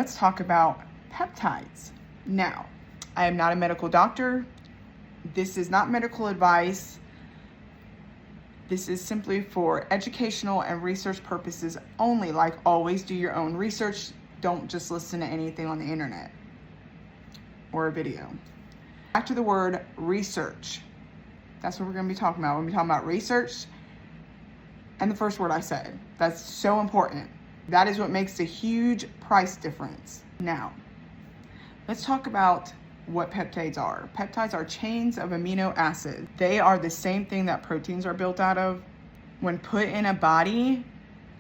Let's talk about peptides. Now, I am not a medical doctor. This is not medical advice. This is simply for educational and research purposes only. Like always, do your own research. Don't just listen to anything on the internet or a video. Back to the word research. That's what we're going to be talking about. We're going to be talking about research and the first word I said. That's so important. That is what makes a huge price difference. Now, let's talk about what peptides are. Peptides are chains of amino acids. They are the same thing that proteins are built out of. When put in a body,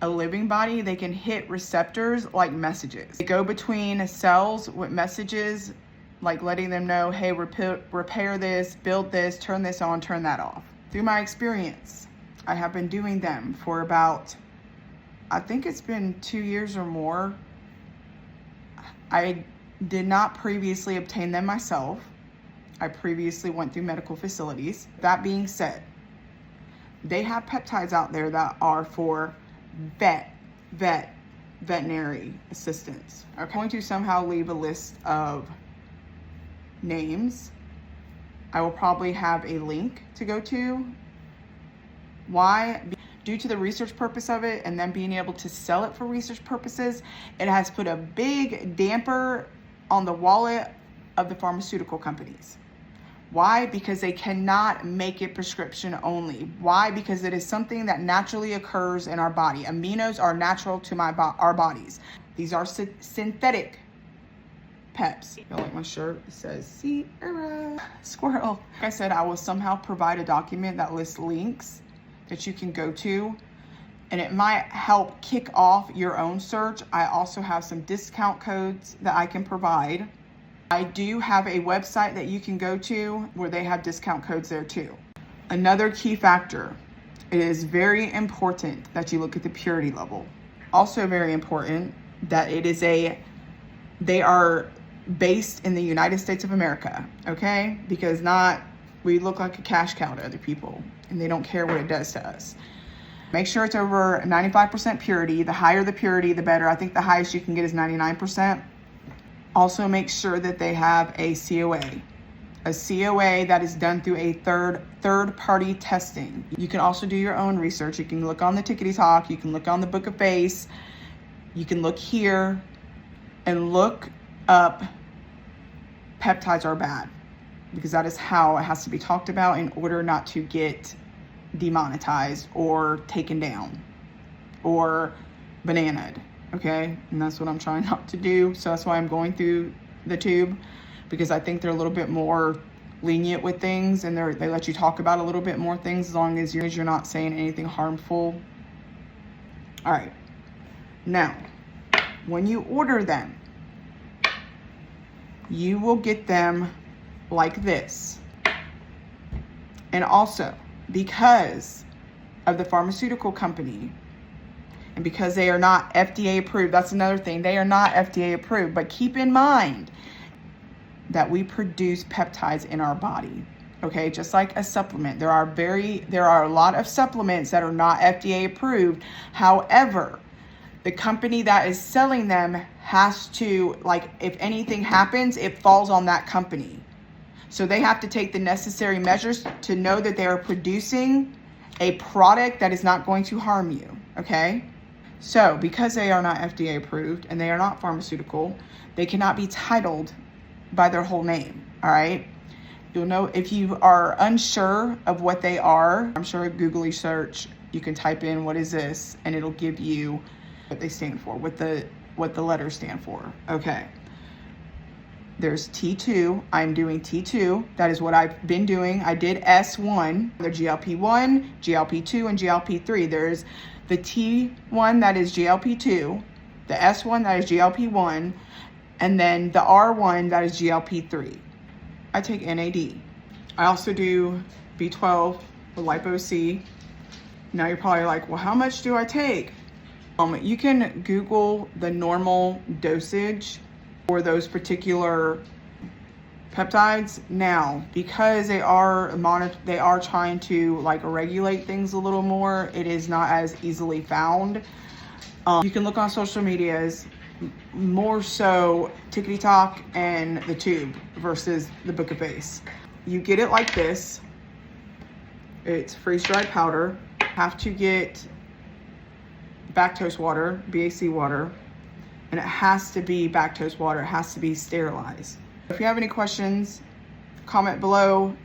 a living body, they can hit receptors like messages. They go between cells with messages like letting them know, hey, repair this, build this, turn this on, turn that off. Through my experience, I have been doing them for about, I think it's been 2 years or more. I did not previously obtain them myself. I previously went through medical facilities. That being said, they have peptides out there that are for veterinary assistants. I'm going to somehow leave a list of names. I will probably have a link to go to. Why? Due to the research purpose of it and then being able to sell it for research purposes, it has put a big damper on the wallet of the pharmaceutical companies. Why? Because they cannot make it prescription only. Why? Because it is something that naturally occurs in our body. Aminos are natural to our bodies. These are synthetic peps. You like my shirt? It says Sierra Squirrel. Like I said, I will somehow provide a document that lists links that you can go to, and it might help kick off your own search. I also have some discount codes that I can provide. I do have a website that you can go to where they have discount codes there too. Another key factor, it is very important that you look at the purity level. Also very important that they are based in the United States of America, okay? Because we look like a cash cow to other people and they don't care what it does to us. Make sure it's over 95% purity. The higher the purity, the better. I think the highest you can get is 99%. Also make sure that they have a COA. A COA that is done through a third party testing. You can also do your own research. You can look on the Tickety Talk. You can look on the Book of Face. You can look here and look up peptides are bad, because that is how it has to be talked about in order not to get demonetized or taken down or bananaed, okay? And that's what I'm trying not to do. So that's why I'm going through the tube, because I think they're a little bit more lenient with things, and they let you talk about a little bit more things as long as you're not saying anything harmful. All right, now when you order them, you will get them like this. And also, because of the pharmaceutical company and because they are not FDA approved, that's another thing, they are not FDA approved. But keep in mind that we produce peptides in our body, okay? Just like a supplement. There are a lot of supplements that are not FDA approved. However, the company that is selling them has to, like, if anything happens, it falls on that company. So they have to take the necessary measures to know that they are producing a product that is not going to harm you, okay? So because they are not FDA approved and they are not pharmaceutical, they cannot be titled by their whole name, all right? You'll know if you are unsure of what they are. I'm sure a Googly search, you can type in what is this, and it'll give you what they stand for, what the letters stand for. Okay. There's T2. I'm doing T2. That is what I've been doing. I did S1. There's GLP-1, GLP-2, and GLP-3. There's the T1 that is GLP-2, the S1 that is GLP-1, and then the R1 that is GLP-3. I take NAD. I also do B12 with Lipo-C. Now you're probably like, well, how much do I take? You can Google the normal dosage for those particular peptides. Now, because they are trying to like regulate things a little more, it is not as easily found. You can look on social medias more so Tickety Talk and the tube versus the Book of Base. You get it like this. It's freeze-dried powder. Have to get Bactose water, BAC water, and it has to be Bactose water. It has to be sterilized. If you have any questions, comment below.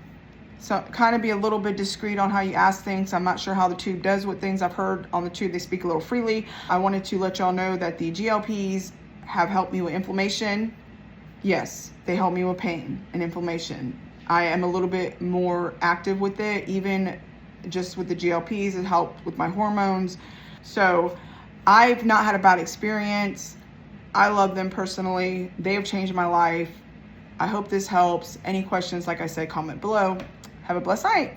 So kind of be a little bit discreet on how you ask things. I'm not sure how the tube does with things. I've heard on the tube they speak a little freely. I wanted to let y'all know that the GLPs have helped me with inflammation. Yes, they help me with pain and inflammation. I am a little bit more active with it. Even just with the GLPs, it helped with my hormones. So I've not had a bad experience. I love them personally. They have changed my life. I hope this helps. Any questions, like I said, comment below. Have a blessed night.